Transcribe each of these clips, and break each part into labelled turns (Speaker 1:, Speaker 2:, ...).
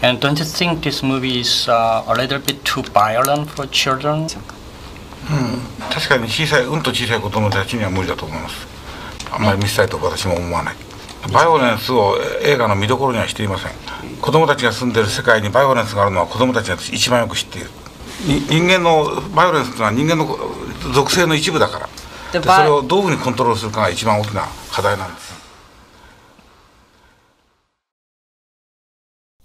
Speaker 1: And don't you think this movie is a little bit too violent for children?
Speaker 2: 確かに小さい子供たちには無理だと思います。あんまり見せたいと私も思わない。バイオレンスを映画の見どころにはしていません。子供たちが住んでいる世界にバイオレンスがあるのは子供たちが一番よく知っている。人間のバイオレンスというのは人間の属性の一部だから。それをどういうふうにコントロールするかが一番大きな課題なんです。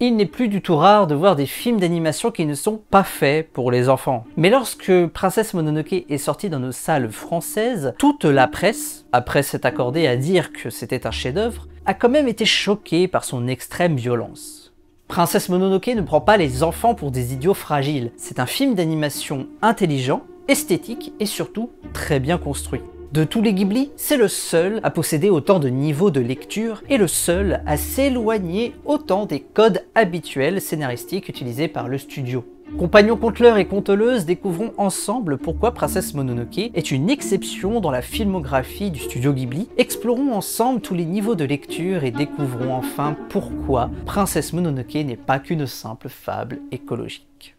Speaker 3: Il n'est plus du tout rare de voir des films d'animation qui ne sont pas faits pour les enfants. Mais lorsque Princesse Mononoke est sorti dans nos salles françaises, toute la presse, après s'être accordée à dire que c'était un chef-d'œuvre, a quand même été choquée par son extrême violence. Princesse Mononoke ne prend pas les enfants pour des idiots fragiles. C'est un film d'animation intelligent, esthétique et surtout très bien construit. De tous les Ghibli, c'est le seul à posséder autant de niveaux de lecture et le seul à s'éloigner autant des codes habituels scénaristiques utilisés par le studio. Compagnons conteleurs et conteleuses, découvrons ensemble pourquoi Princesse Mononoke est une exception dans la filmographie du studio Ghibli, explorons ensemble tous les niveaux de lecture et découvrons enfin pourquoi Princesse Mononoke n'est pas qu'une simple fable écologique.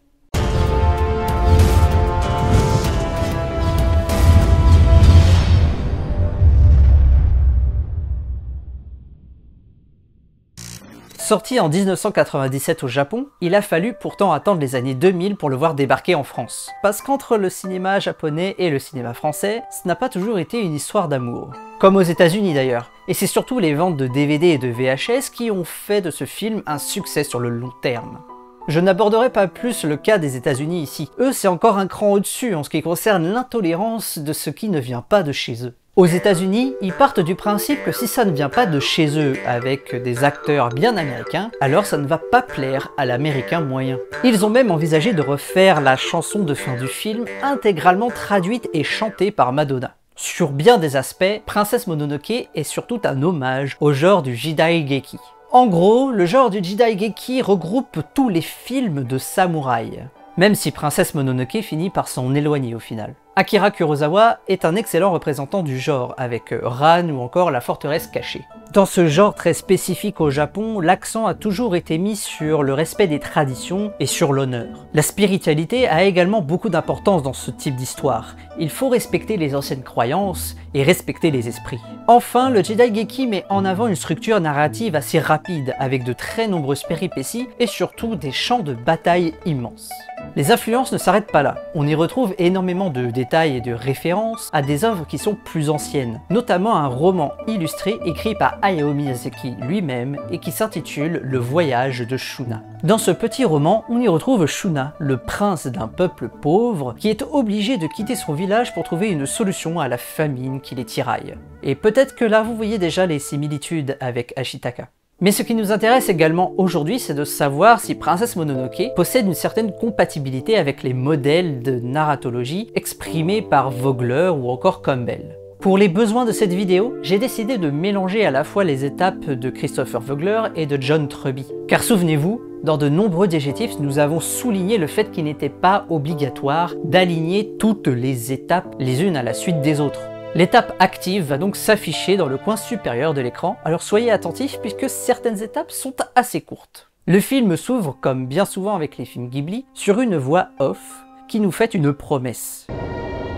Speaker 3: Sorti en 1997 au Japon, il a fallu pourtant attendre les années 2000 pour le voir débarquer en France. Parce qu'entre le cinéma japonais et le cinéma français, ce n'a pas toujours été une histoire d'amour. Comme aux États-Unis d'ailleurs. Et c'est surtout les ventes de DVD et de VHS qui ont fait de ce film un succès sur le long terme. Je n'aborderai pas plus le cas des États-Unis ici. Eux, c'est encore un cran au-dessus en ce qui concerne l'intolérance de ce qui ne vient pas de chez eux. Aux États-Unis, ils partent du principe que si ça ne vient pas de chez eux avec des acteurs bien américains, alors ça ne va pas plaire à l'américain moyen. Ils ont même envisagé de refaire la chanson de fin du film intégralement traduite et chantée par Madonna. Sur bien des aspects, Princesse Mononoke est surtout un hommage au genre du Jidaigeki. En gros, le genre du Jidaigeki regroupe tous les films de samouraï. Même si Princesse Mononoke finit par s'en éloigner au final. Akira Kurosawa est un excellent représentant du genre, avec Ran ou encore La Forteresse Cachée. Dans ce genre très spécifique au Japon, l'accent a toujours été mis sur le respect des traditions et sur l'honneur. La spiritualité a également beaucoup d'importance dans ce type d'histoire. Il faut respecter les anciennes croyances et respecter les esprits. Enfin, le Jidaigeki met en avant une structure narrative assez rapide, avec de très nombreuses péripéties et surtout des champs de bataille immenses. Les influences ne s'arrêtent pas là. On y retrouve énormément de détails et de références à des œuvres qui sont plus anciennes, notamment un roman illustré écrit par Hayao Miyazaki lui-même et qui s'intitule Le Voyage de Shuna. Dans ce petit roman, on y retrouve Shuna, le prince d'un peuple pauvre qui est obligé de quitter son village pour trouver une solution à la famine qui les tiraille. Et peut-être que là vous voyez déjà les similitudes avec Ashitaka. Mais ce qui nous intéresse également aujourd'hui, c'est de savoir si Princesse Mononoke possède une certaine compatibilité avec les modèles de narratologie exprimés par Vogler ou encore Campbell. Pour les besoins de cette vidéo, j'ai décidé de mélanger à la fois les étapes de Christopher Vogler et de John Truby. Car souvenez-vous, dans de nombreux diégetifs, nous avons souligné le fait qu'il n'était pas obligatoire d'aligner toutes les étapes les unes à la suite des autres. L'étape active va donc s'afficher dans le coin supérieur de l'écran, alors soyez attentifs puisque certaines étapes sont assez courtes. Le film s'ouvre, comme bien souvent avec les films Ghibli, sur une voix off qui nous fait une promesse.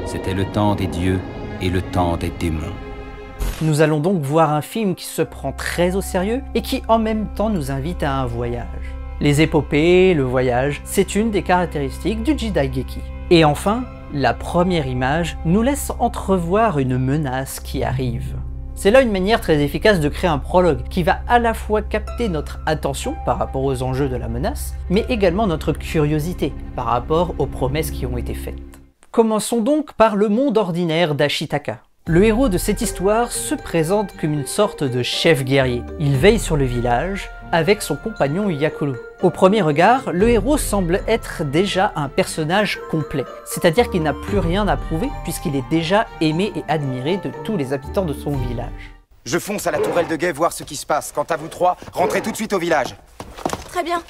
Speaker 4: C'était le temps des dieux et le temps des démons.
Speaker 3: Nous allons donc voir un film qui se prend très au sérieux et qui en même temps nous invite à un voyage. Les épopées, le voyage, c'est une des caractéristiques du Jidaigeki. Et enfin, la première image nous laisse entrevoir une menace qui arrive. C'est là une manière très efficace de créer un prologue qui va à la fois capter notre attention par rapport aux enjeux de la menace, mais également notre curiosité par rapport aux promesses qui ont été faites. Commençons donc par le monde ordinaire d'Ashitaka. Le héros de cette histoire se présente comme une sorte de chef guerrier. Il veille sur le village avec son compagnon Yakulu. Au premier regard, le héros semble être déjà un personnage complet, c'est-à-dire qu'il n'a plus rien à prouver puisqu'il est déjà aimé et admiré de tous les habitants de son village.
Speaker 5: Je fonce à la tourelle de guet voir ce qui se passe. Quant à vous trois, rentrez tout de suite au village.
Speaker 6: Très bien.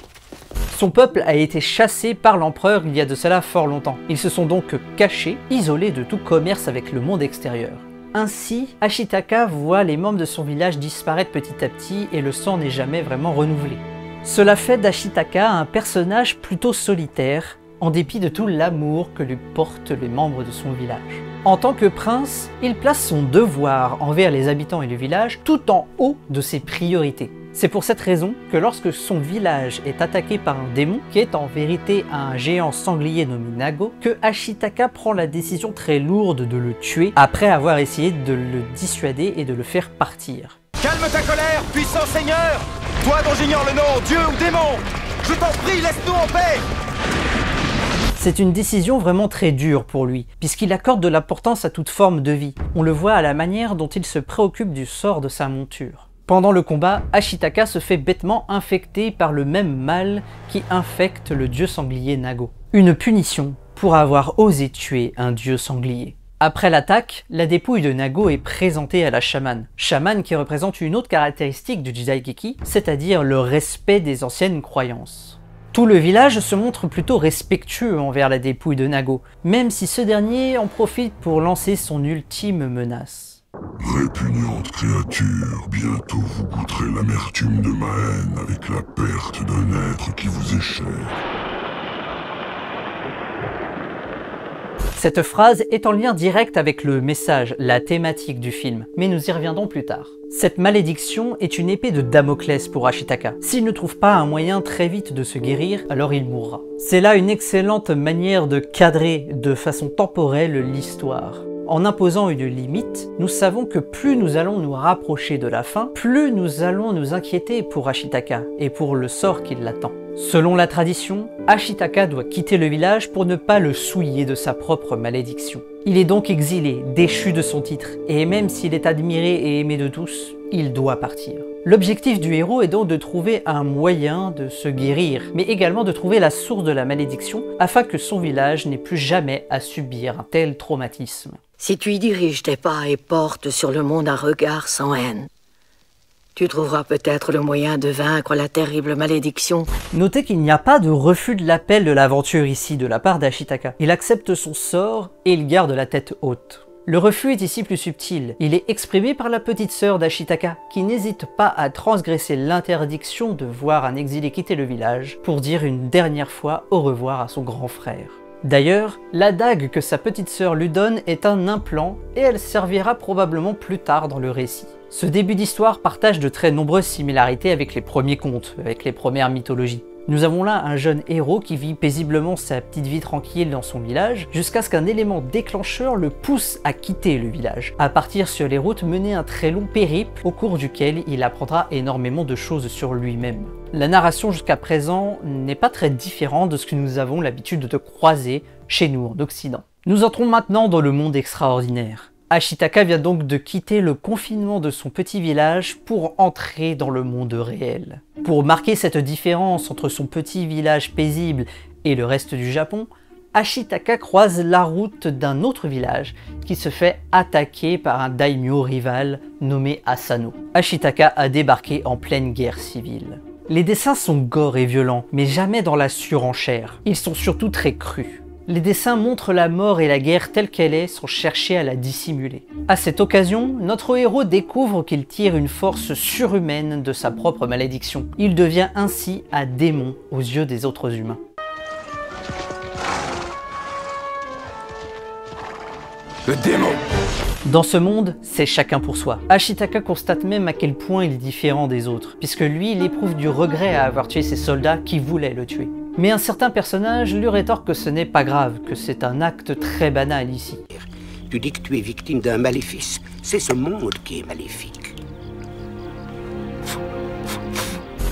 Speaker 3: Son peuple a été chassé par l'empereur il y a de cela fort longtemps. Ils se sont donc cachés, isolés de tout commerce avec le monde extérieur. Ainsi, Ashitaka voit les membres de son village disparaître petit à petit et le sang n'est jamais vraiment renouvelé. Cela fait d'Ashitaka un personnage plutôt solitaire, en dépit de tout l'amour que lui portent les membres de son village. En tant que prince, il place son devoir envers les habitants et le village tout en haut de ses priorités. C'est pour cette raison que lorsque son village est attaqué par un démon, qui est en vérité un géant sanglier nommé Nago, que Ashitaka prend la décision très lourde de le tuer après avoir essayé de le dissuader et de le faire partir.
Speaker 5: Calme ta colère, puissant seigneur! Toi dont j'ignore le nom, dieu ou démon! Je t'en prie, laisse-nous en paix!
Speaker 3: C'est une décision vraiment très dure pour lui, puisqu'il accorde de l'importance à toute forme de vie. On le voit à la manière dont il se préoccupe du sort de sa monture. Pendant le combat, Ashitaka se fait bêtement infecter par le même mal qui infecte le dieu sanglier Nago. Une punition pour avoir osé tuer un dieu sanglier. Après l'attaque, la dépouille de Nago est présentée à la chamane. Chamane qui représente une autre caractéristique du Jidaigeki, c'est-à-dire le respect des anciennes croyances. Tout le village se montre plutôt respectueux envers la dépouille de Nago, même si ce dernier en profite pour lancer son ultime menace.
Speaker 6: Répugnante créature, bientôt vous goûterez l'amertume de ma haine avec la perte d'un être qui vous est cher.
Speaker 3: Cette phrase est en lien direct avec le message, la thématique du film, mais nous y reviendrons plus tard. Cette malédiction est une épée de Damoclès pour Ashitaka. S'il ne trouve pas un moyen très vite de se guérir, alors il mourra. C'est là une excellente manière de cadrer de façon temporelle l'histoire. En imposant une limite, nous savons que plus nous allons nous rapprocher de la fin, plus nous allons nous inquiéter pour Ashitaka et pour le sort qui l'attend. Selon la tradition, Ashitaka doit quitter le village pour ne pas le souiller de sa propre malédiction. Il est donc exilé, déchu de son titre, et même s'il est admiré et aimé de tous, il doit partir. L'objectif du héros est donc de trouver un moyen de se guérir, mais également de trouver la source de la malédiction afin que son village n'ait plus jamais à subir un tel traumatisme.
Speaker 7: Si tu y diriges tes pas et portes sur le monde un regard sans haine, tu trouveras peut-être le moyen de vaincre la terrible malédiction.
Speaker 3: Notez qu'il n'y a pas de refus de l'appel de l'aventure ici de la part d'Ashitaka. Il accepte son sort et il garde la tête haute. Le refus est ici plus subtil. Il est exprimé par la petite sœur d'Ashitaka, qui n'hésite pas à transgresser l'interdiction de voir un exilé quitter le village pour dire une dernière fois au revoir à son grand frère. D'ailleurs, la dague que sa petite sœur lui donne est un implant et elle servira probablement plus tard dans le récit. Ce début d'histoire partage de très nombreuses similarités avec les premiers contes, avec les premières mythologies. Nous avons là un jeune héros qui vit paisiblement sa petite vie tranquille dans son village, jusqu'à ce qu'un élément déclencheur le pousse à quitter le village, à partir sur les routes mener un très long périple au cours duquel il apprendra énormément de choses sur lui-même. La narration jusqu'à présent n'est pas très différente de ce que nous avons l'habitude de croiser chez nous en Occident. Nous entrons maintenant dans le monde extraordinaire. Ashitaka vient donc de quitter le confinement de son petit village pour entrer dans le monde réel. Pour marquer cette différence entre son petit village paisible et le reste du Japon, Ashitaka croise la route d'un autre village qui se fait attaquer par un daimyo rival nommé Asano. Ashitaka a débarqué en pleine guerre civile. Les dessins sont gore et violents, mais jamais dans la surenchère. Ils sont surtout très crus. Les dessins montrent la mort et la guerre telle qu'elle est sans chercher à la dissimuler. À cette occasion, notre héros découvre qu'il tire une force surhumaine de sa propre malédiction. Il devient ainsi un démon aux yeux des autres humains.
Speaker 5: Le démon!
Speaker 3: Dans ce monde, c'est chacun pour soi. Ashitaka constate même à quel point il est différent des autres, puisque lui, il éprouve du regret à avoir tué ses soldats qui voulaient le tuer. Mais un certain personnage lui rétorque que ce n'est pas grave, que c'est un acte très banal ici.
Speaker 8: Tu dis que tu es victime d'un maléfice. C'est ce monde qui est maléfique.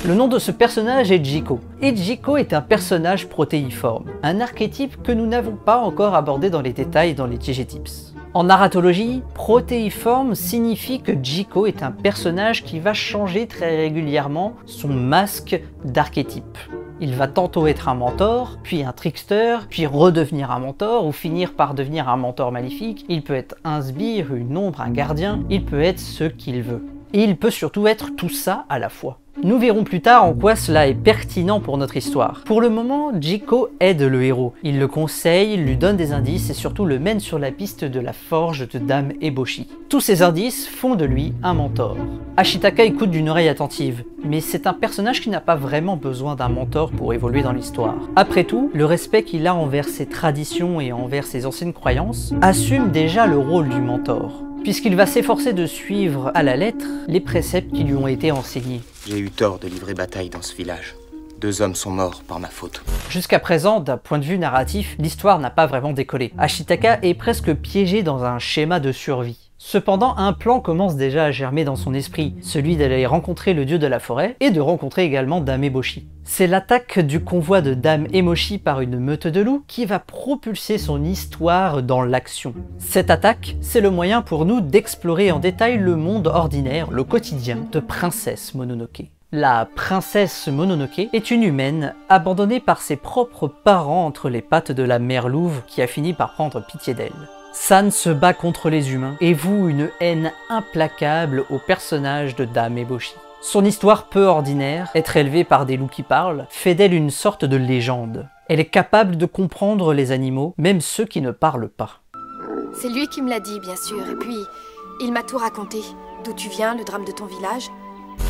Speaker 3: Le nom de ce personnage est Jiko. Et Jiko est un personnage protéiforme, un archétype que nous n'avons pas encore abordé dans les détails dans les TG Tips. En narratologie, protéiforme signifie que Jiko est un personnage qui va changer très régulièrement son masque d'archétype. Il va tantôt être un mentor, puis un trickster, puis redevenir un mentor, ou finir par devenir un mentor maléfique. Il peut être un sbire, une ombre, un gardien, il peut être ce qu'il veut. Et il peut surtout être tout ça à la fois. Nous verrons plus tard en quoi cela est pertinent pour notre histoire. Pour le moment, Jiko aide le héros. Il le conseille, lui donne des indices et surtout le mène sur la piste de la forge de Dame Eboshi. Tous ces indices font de lui un mentor. Ashitaka écoute d'une oreille attentive, mais c'est un personnage qui n'a pas vraiment besoin d'un mentor pour évoluer dans l'histoire. Après tout, le respect qu'il a envers ses traditions et envers ses anciennes croyances assume déjà le rôle du mentor, puisqu'il va s'efforcer de suivre à la lettre les préceptes qui lui ont été enseignés.
Speaker 9: J'ai eu tort de livrer bataille dans ce village. 2 hommes sont morts par ma faute.
Speaker 3: Jusqu'à présent, d'un point de vue narratif, l'histoire n'a pas vraiment décollé. Ashitaka est presque piégé dans un schéma de survie. Cependant, un plan commence déjà à germer dans son esprit, celui d'aller rencontrer le dieu de la forêt et de rencontrer également Dame Eboshi. C'est l'attaque du convoi de Dame Eboshi par une meute de loups qui va propulser son histoire dans l'action. Cette attaque, c'est le moyen pour nous d'explorer en détail le monde ordinaire, le quotidien de Princesse Mononoke. La princesse Mononoke est une humaine abandonnée par ses propres parents entre les pattes de la mère louve qui a fini par prendre pitié d'elle. San se bat contre les humains et voue une haine implacable au personnage de Dame Eboshi. Son histoire peu ordinaire, être élevée par des loups qui parlent, fait d'elle une sorte de légende. Elle est capable de comprendre les animaux, même ceux qui ne parlent pas.
Speaker 10: C'est lui qui me l'a dit, bien sûr, et puis il m'a tout raconté. D'où tu viens, le drame de ton village.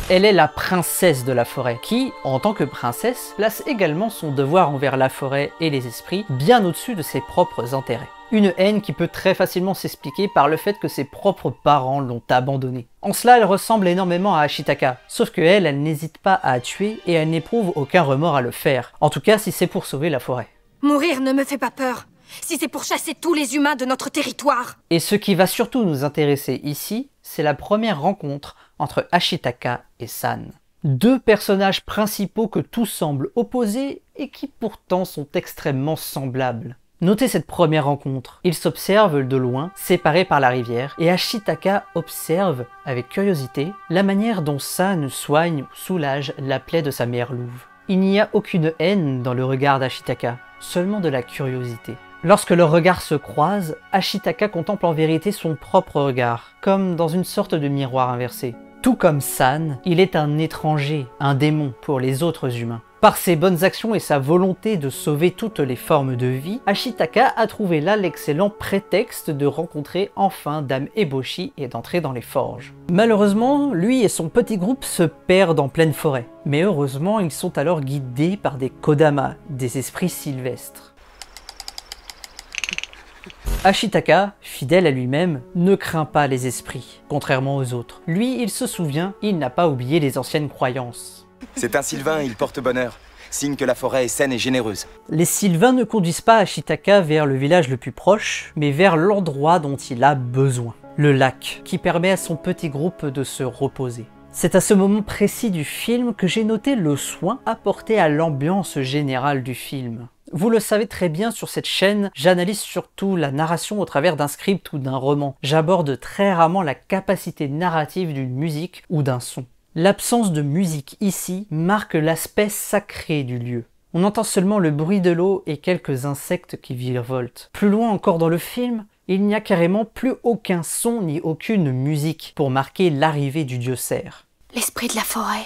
Speaker 3: Elle est la princesse de la forêt, qui, en tant que princesse, place également son devoir envers la forêt et les esprits bien au-dessus de ses propres intérêts. Une haine qui peut très facilement s'expliquer par le fait que ses propres parents l'ont abandonnée. En cela, elle ressemble énormément à Ashitaka, sauf que elle n'hésite pas à tuer et elle n'éprouve aucun remords à le faire, en tout cas si c'est pour sauver la forêt.
Speaker 10: Mourir ne me fait pas peur, si c'est pour chasser tous les humains de notre territoire.
Speaker 3: Et ce qui va surtout nous intéresser ici, c'est la première rencontre entre Ashitaka et San. 2 personnages principaux que tout semble opposer et qui pourtant sont extrêmement semblables. Notez cette première rencontre. Ils s'observent de loin, séparés par la rivière, et Ashitaka observe, avec curiosité, la manière dont San soigne ou soulage la plaie de sa mère louve. Il n'y a aucune haine dans le regard d'Ashitaka, seulement de la curiosité. Lorsque leurs regards se croisent, Ashitaka contemple en vérité son propre regard, comme dans une sorte de miroir inversé. Tout comme San, il est un étranger, un démon pour les autres humains. Par ses bonnes actions et sa volonté de sauver toutes les formes de vie, Ashitaka a trouvé là l'excellent prétexte de rencontrer enfin Dame Eboshi et d'entrer dans les forges. Malheureusement, lui et son petit groupe se perdent en pleine forêt. Mais heureusement, ils sont alors guidés par des Kodama, des esprits sylvestres. Ashitaka, fidèle à lui-même, ne craint pas les esprits, contrairement aux autres. Lui, il se souvient, il n'a pas oublié les anciennes croyances.
Speaker 5: C'est un sylvain, il porte bonheur, signe que la forêt est saine et généreuse.
Speaker 3: Les sylvains ne conduisent pas Ashitaka vers le village le plus proche, mais vers l'endroit dont il a besoin. Le lac, qui permet à son petit groupe de se reposer. C'est à ce moment précis du film que j'ai noté le soin apporté à l'ambiance générale du film. Vous le savez très bien, sur cette chaîne, j'analyse surtout la narration au travers d'un script ou d'un roman. J'aborde très rarement la capacité narrative d'une musique ou d'un son. L'absence de musique ici marque l'aspect sacré du lieu. On entend seulement le bruit de l'eau et quelques insectes qui virevoltent. Plus loin encore dans le film, il n'y a carrément plus aucun son ni aucune musique pour marquer l'arrivée du dieu cerf.
Speaker 10: L'esprit de la forêt.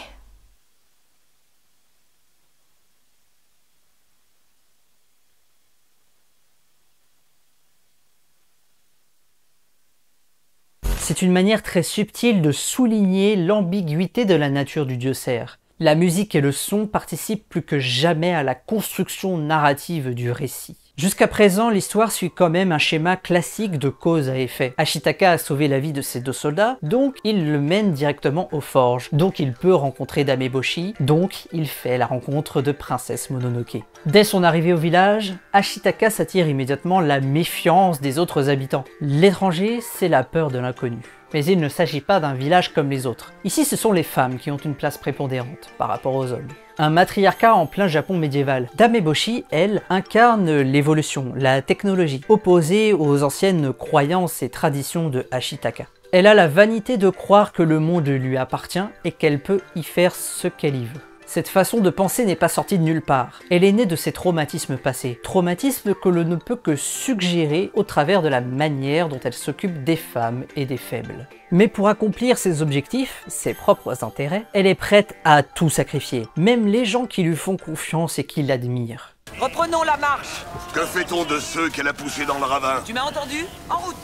Speaker 3: C'est une manière très subtile de souligner l'ambiguïté de la nature du dieu cerf. La musique et le son participent plus que jamais à la construction narrative du récit. Jusqu'à présent, l'histoire suit quand même un schéma classique de cause à effet. Ashitaka a sauvé la vie de ses 2 soldats, donc il le mène directement aux forges. Donc il peut rencontrer Dame Eboshi, donc il fait la rencontre de Princesse Mononoke. Dès son arrivée au village, Ashitaka s'attire immédiatement la méfiance des autres habitants. L'étranger, c'est la peur de l'inconnu. Mais il ne s'agit pas d'un village comme les autres. Ici, ce sont les femmes qui ont une place prépondérante par rapport aux hommes. Un matriarcat en plein Japon médiéval. Dame Eboshi, elle, incarne l'évolution, la technologie, opposée aux anciennes croyances et traditions de Ashitaka. Elle a la vanité de croire que le monde lui appartient et qu'elle peut y faire ce qu'elle y veut. Cette façon de penser n'est pas sortie de nulle part. Elle est née de ses traumatismes passés. Traumatismes que l'on ne peut que suggérer au travers de la manière dont elle s'occupe des femmes et des faibles. Mais pour accomplir ses objectifs, ses propres intérêts, elle est prête à tout sacrifier. Même les gens qui lui font confiance et qui l'admirent.
Speaker 11: Reprenons la marche.
Speaker 6: Que fait-on de ceux qu'elle a poussés dans le ravin?
Speaker 11: Tu m'as entendu? En route.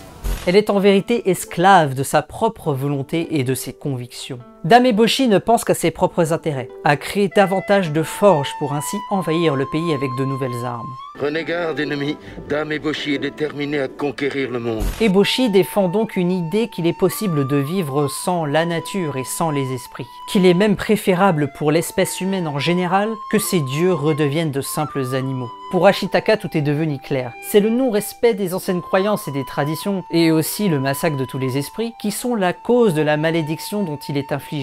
Speaker 3: Elle est en vérité esclave de sa propre volonté et de ses convictions. Dame Eboshi ne pense qu'à ses propres intérêts, à créer davantage de forges pour ainsi envahir le pays avec de nouvelles armes.
Speaker 12: Prenez garde, ennemi. Dame Eboshi est déterminée à conquérir le monde.
Speaker 3: Eboshi défend donc une idée qu'il est possible de vivre sans la nature et sans les esprits, qu'il est même préférable pour l'espèce humaine en général que ces dieux redeviennent de simples animaux. Pour Ashitaka, tout est devenu clair. C'est le non-respect des anciennes croyances et des traditions, et aussi le massacre de tous les esprits, qui sont la cause de la malédiction dont il est infligé.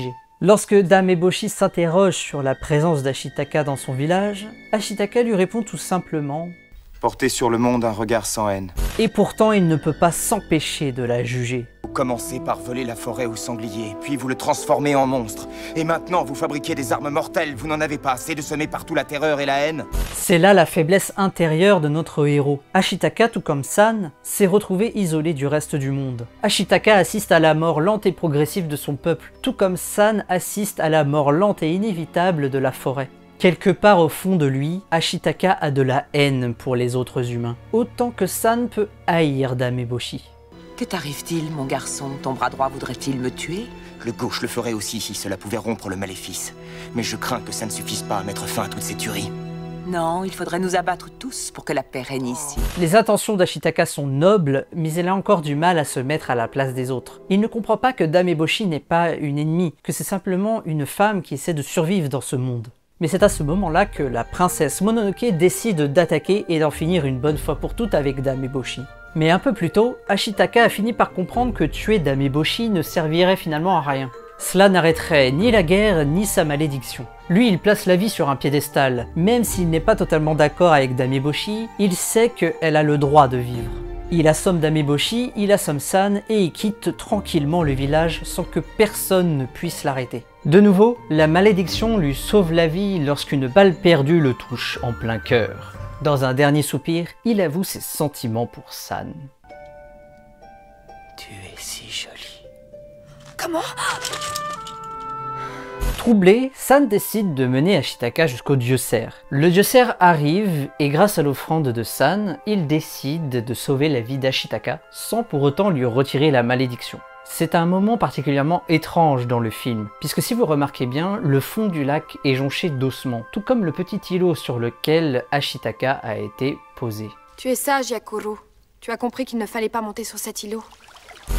Speaker 3: Lorsque Dame Eboshi s'interroge sur la présence d'Ashitaka dans son village, Ashitaka lui répond tout simplement «
Speaker 9: Portez sur le monde un regard sans haine. »
Speaker 3: Et pourtant, il ne peut pas s'empêcher de la juger.
Speaker 9: Vous commencez par voler la forêt au sanglier, puis vous le transformez en monstre. Et maintenant, vous fabriquez des armes mortelles. Vous n'en avez pas assez de semer partout la terreur et la haine?
Speaker 3: C'est là la faiblesse intérieure de notre héros. Ashitaka, tout comme San, s'est retrouvé isolé du reste du monde. Ashitaka assiste à la mort lente et progressive de son peuple, tout comme San assiste à la mort lente et inévitable de la forêt. Quelque part au fond de lui, Ashitaka a de la haine pour les autres humains, autant que San peut haïr Dame Eboshi.
Speaker 11: Que t'arrive-t-il, mon garçon? Ton bras droit voudrait-il me tuer?
Speaker 9: Le gauche le ferait aussi si cela pouvait rompre le maléfice. Mais je crains que ça ne suffise pas à mettre fin à toutes ces tueries.
Speaker 11: Non, il faudrait nous abattre tous pour que la paix règne ici.
Speaker 3: Les intentions d'Ashitaka sont nobles, mais elle a encore du mal à se mettre à la place des autres. Il ne comprend pas que Dame Eboshi n'est pas une ennemie, que c'est simplement une femme qui essaie de survivre dans ce monde. Mais c'est à ce moment-là que la princesse Mononoke décide d'attaquer et d'en finir une bonne fois pour toutes avec Dame Eboshi. Mais un peu plus tôt, Ashitaka a fini par comprendre que tuer Dame Eboshi ne servirait finalement à rien. Cela n'arrêterait ni la guerre ni sa malédiction. Lui, il place la vie sur un piédestal. Même s'il n'est pas totalement d'accord avec Dame Eboshi, il sait qu'elle a le droit de vivre. Il assomme Dame Eboshi, il assomme San et il quitte tranquillement le village sans que personne ne puisse l'arrêter. De nouveau, la malédiction lui sauve la vie lorsqu'une balle perdue le touche en plein cœur. Dans un dernier soupir, il avoue ses sentiments pour San.
Speaker 11: Tu es si jolie.
Speaker 10: Comment?
Speaker 3: Troublé, San décide de mener Ashitaka jusqu'au dieu cerf. Le dieu cerf arrive et grâce à l'offrande de San, il décide de sauver la vie d'Ashitaka sans pour autant lui retirer la malédiction. C'est un moment particulièrement étrange dans le film, puisque si vous remarquez bien, le fond du lac est jonché d'ossements, tout comme le petit îlot sur lequel Ashitaka a été posé.
Speaker 10: Tu es sage, Yakuru. Tu as compris qu'il ne fallait pas monter sur cet îlot.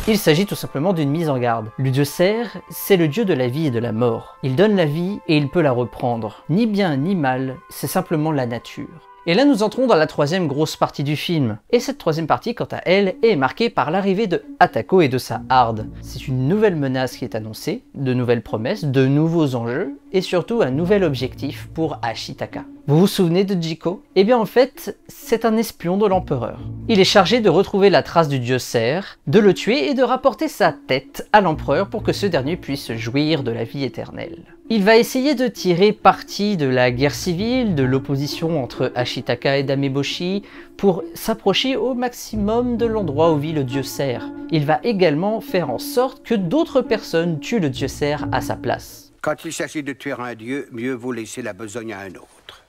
Speaker 3: Il s'agit tout simplement d'une mise en garde. Le dieu cerf, c'est le dieu de la vie et de la mort. Il donne la vie et il peut la reprendre. Ni bien ni mal, c'est simplement la nature. Et là nous entrons dans la troisième grosse partie du film. Et cette troisième partie, quant à elle, est marquée par l'arrivée de Atako et de sa harde. C'est une nouvelle menace qui est annoncée, de nouvelles promesses, de nouveaux enjeux, et surtout un nouvel objectif pour Ashitaka. Vous vous souvenez de Jiko? Eh bien en fait, c'est un espion de l'empereur. Il est chargé de retrouver la trace du dieu cerf, de le tuer et de rapporter sa tête à l'empereur pour que ce dernier puisse jouir de la vie éternelle. Il va essayer de tirer parti de la guerre civile, de l'opposition entre Ashitaka et Dame Eboshi, pour s'approcher au maximum de l'endroit où vit le dieu cerf. Il va également faire en sorte que d'autres personnes tuent le dieu cerf à sa place.
Speaker 8: Quand il s'agit de tuer un dieu, mieux vaut laisser la besogne à un autre.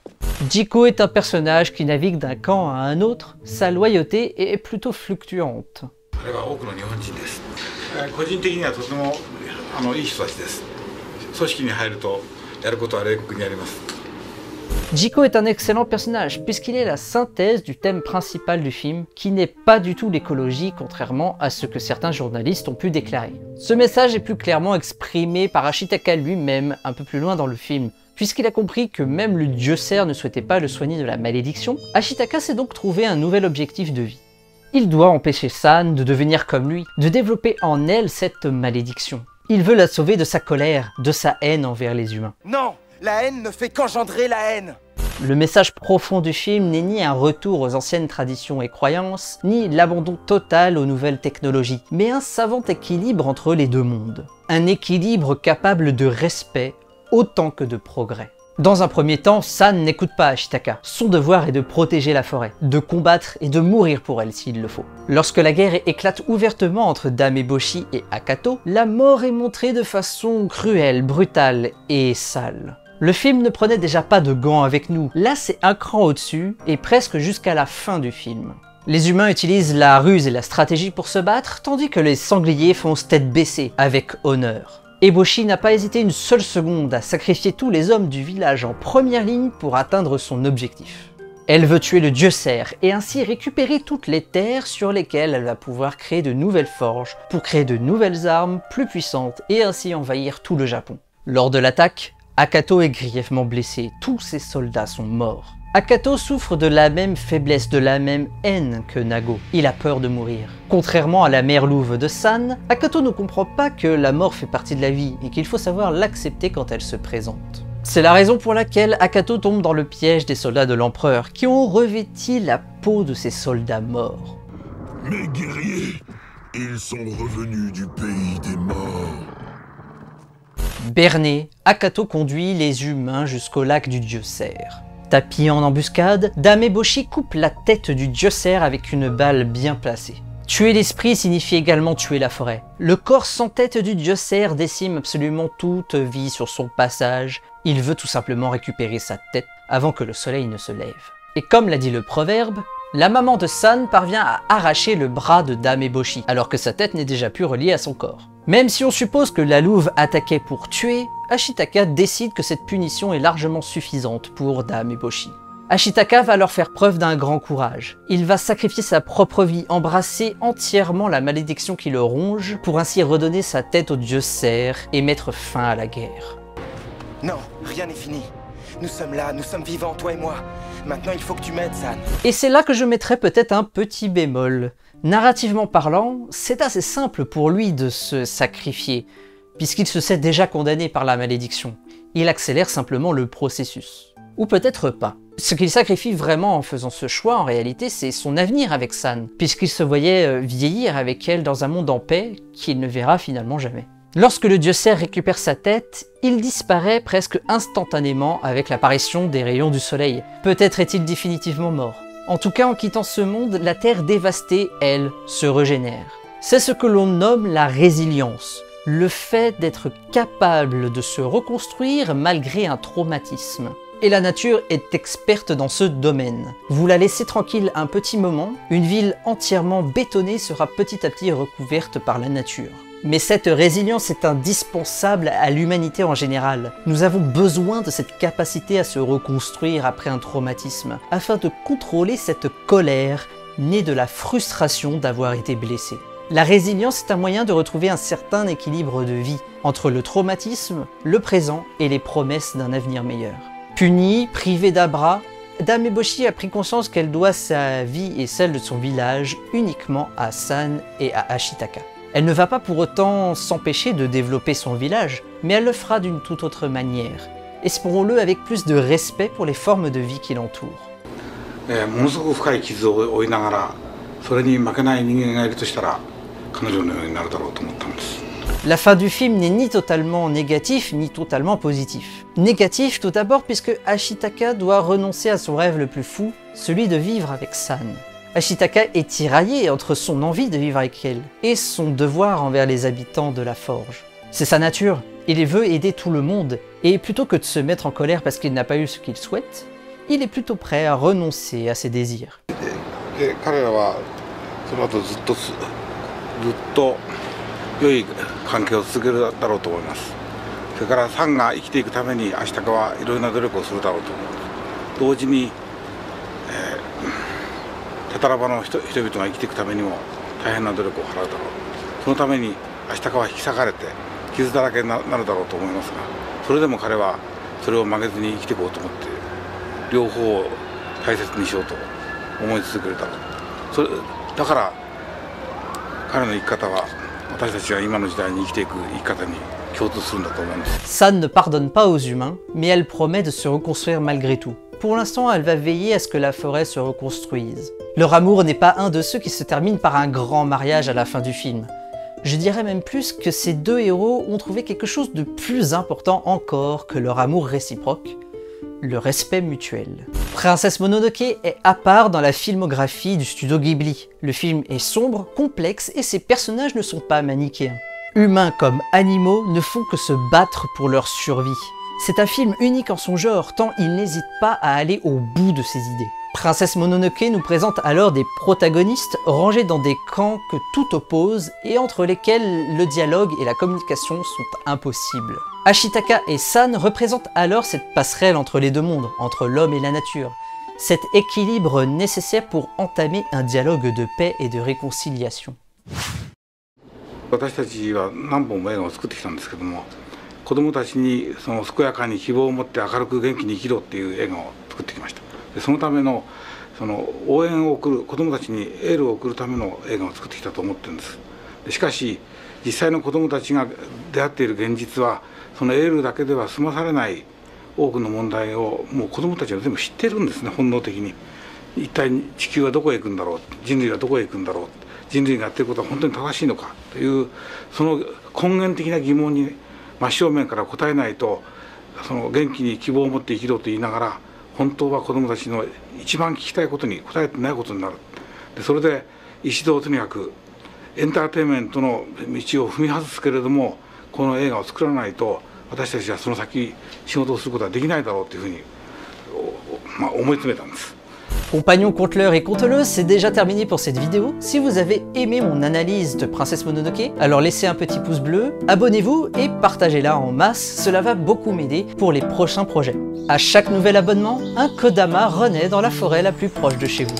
Speaker 3: Jiko est un personnage qui navigue d'un camp à un autre. Sa loyauté est plutôt fluctuante. Jiko est un excellent personnage puisqu'il est la synthèse du thème principal du film qui n'est pas du tout l'écologie contrairement à ce que certains journalistes ont pu déclarer. Ce message est plus clairement exprimé par Ashitaka lui-même un peu plus loin dans le film. Puisqu'il a compris que même le dieu cerf ne souhaitait pas le soigner de la malédiction, Ashitaka s'est donc trouvé un nouvel objectif de vie. Il doit empêcher San de devenir comme lui, de développer en elle cette malédiction. Il veut la sauver de sa colère, de sa haine envers les humains.
Speaker 9: Non! La haine ne fait qu'engendrer la haine!
Speaker 3: Le message profond du film n'est ni un retour aux anciennes traditions et croyances, ni l'abandon total aux nouvelles technologies, mais un savant équilibre entre les deux mondes. Un équilibre capable de respect autant que de progrès. Dans un premier temps, San n'écoute pas Ashitaka. Son devoir est de protéger la forêt, de combattre et de mourir pour elle s'il le faut. Lorsque la guerre éclate ouvertement entre Dameboshi et Akato, la mort est montrée de façon cruelle, brutale et sale. Le film ne prenait déjà pas de gants avec nous, là c'est un cran au-dessus et presque jusqu'à la fin du film. Les humains utilisent la ruse et la stratégie pour se battre, tandis que les sangliers foncent tête baissée, avec honneur. Eboshi n'a pas hésité une seule seconde à sacrifier tous les hommes du village en première ligne pour atteindre son objectif. Elle veut tuer le dieu cerf et ainsi récupérer toutes les terres sur lesquelles elle va pouvoir créer de nouvelles forges pour créer de nouvelles armes plus puissantes et ainsi envahir tout le Japon. Lors de l'attaque, Akato est grièvement blessé, tous ses soldats sont morts. Akato souffre de la même faiblesse, de la même haine que Nago. Il a peur de mourir. Contrairement à la mère louve de San, Akato ne comprend pas que la mort fait partie de la vie et qu'il faut savoir l'accepter quand elle se présente. C'est la raison pour laquelle Akato tombe dans le piège des soldats de l'empereur qui ont revêti la peau de ces soldats morts.
Speaker 6: Mes guerriers, ils sont revenus du pays des morts.
Speaker 3: Berné, Akato conduit les humains jusqu'au lac du dieu cerf. Tapis en embuscade, Dameboshi coupe la tête du dieu cerf avec une balle bien placée. Tuer l'esprit signifie également tuer la forêt. Le corps sans tête du dieu cerf décime absolument toute vie sur son passage. Il veut tout simplement récupérer sa tête avant que le soleil ne se lève. Et comme l'a dit le proverbe, la maman de San parvient à arracher le bras de Dameboshi, alors que sa tête n'est déjà plus reliée à son corps. Même si on suppose que la louve attaquait pour tuer, Ashitaka décide que cette punition est largement suffisante pour Dameboshi. Ashitaka va leur faire preuve d'un grand courage. Il va sacrifier sa propre vie, embrasser entièrement la malédiction qui le ronge, pour ainsi redonner sa tête au dieu cerf et mettre fin à la guerre.
Speaker 9: Non, rien n'est fini. Nous sommes là, nous sommes vivants, toi et moi. Maintenant, il faut que tu m'aides, San.
Speaker 3: Et c'est là que je mettrais peut-être un petit bémol. Narrativement parlant, c'est assez simple pour lui de se sacrifier, puisqu'il se sait déjà condamné par la malédiction. Il accélère simplement le processus. Ou peut-être pas. Ce qu'il sacrifie vraiment en faisant ce choix, en réalité, c'est son avenir avec San, puisqu'il se voyait vieillir avec elle dans un monde en paix qu'il ne verra finalement jamais. Lorsque le dieu cerf récupère sa tête, il disparaît presque instantanément avec l'apparition des rayons du soleil. Peut-être est-il définitivement mort. En tout cas, en quittant ce monde, la terre dévastée, elle, se régénère. C'est ce que l'on nomme la résilience, le fait d'être capable de se reconstruire malgré un traumatisme. Et la nature est experte dans ce domaine. Vous la laissez tranquille un petit moment, une ville entièrement bétonnée sera petit à petit recouverte par la nature. Mais cette résilience est indispensable à l'humanité en général. Nous avons besoin de cette capacité à se reconstruire après un traumatisme, afin de contrôler cette colère née de la frustration d'avoir été blessé. La résilience est un moyen de retrouver un certain équilibre de vie, entre le traumatisme, le présent et les promesses d'un avenir meilleur. Punie, privée d'Abra, Dameboshi a pris conscience qu'elle doit sa vie et celle de son village uniquement à San et à Ashitaka. Elle ne va pas pour autant s'empêcher de développer son village, mais elle le fera d'une toute autre manière. Espérons-le avec plus de respect pour les formes de vie qui l'entourent. La fin du film n'est ni totalement négatif, ni totalement positif. Négatif tout d'abord puisque Ashitaka doit renoncer à son rêve le plus fou, celui de vivre avec San. Ashitaka est tiraillé entre son envie de vivre avec elle et son devoir envers les habitants de la forge. C'est sa nature, il veut aider tout le monde, et plutôt que de se mettre en colère parce qu'il n'a pas eu ce qu'il souhaite, il est plutôt prêt à renoncer à ses désirs. San ne pardonne pas aux humains, mais elle promet de se reconstruire malgré tout. Pour l'instant, elle va veiller à ce que la forêt se reconstruise. Leur amour n'est pas un de ceux qui se terminent par un grand mariage à la fin du film. Je dirais même plus que ces deux héros ont trouvé quelque chose de plus important encore que leur amour réciproque, le respect mutuel. Princesse Mononoke est à part dans la filmographie du studio Ghibli. Le film est sombre, complexe et ses personnages ne sont pas manichéens. Humains comme animaux ne font que se battre pour leur survie. C'est un film unique en son genre, tant il n'hésite pas à aller au bout de ses idées. Princesse Mononoke nous présente alors des protagonistes rangés dans des camps que tout oppose et entre lesquels le dialogue et la communication sont impossibles. Ashitaka et San représentent alors cette passerelle entre les deux mondes, entre l'homme et la nature. Cet équilibre nécessaire pour entamer un dialogue de paix et de réconciliation.
Speaker 2: 私たちは何本も映画を作ってきたんですけども、子どもたちにその健やかに希望を持って明るく元気に生きろっていう映画を作ってきました。でそのためのその応援を送る、子どもたちにエールを送るための映画を作ってきたと思ってるんです。でしかし実際の子どもたちが出会っている現実はそのエールだけでは済まされない多くの問題をもう子どもたちは全部知ってるんですね、本能的に。一体地球はどこへ行くんだろう、人類はどこへ行くんだろう、人類がやっていることは本当に正しいのかというその根源的な疑問に真正面から答えないと、その元気に希望を持って生きろと言いながら本当は子どもたちの一番聞きたいことに答えてないことになる。でそれで一度とにかくエンターテインメントの道を踏み外すけれども、この映画を作らないと私たちはその先仕事をすることはできないだろうというふうに、思い詰めたんです。
Speaker 3: Compagnons conteleurs et conteleuses, c'est déjà terminé pour cette vidéo. Si vous avez aimé mon analyse de Princesse Mononoke, alors laissez un petit pouce bleu, abonnez-vous et partagez-la en masse, cela va beaucoup m'aider pour les prochains projets. À chaque nouvel abonnement, un Kodama renaît dans la forêt la plus proche de chez vous.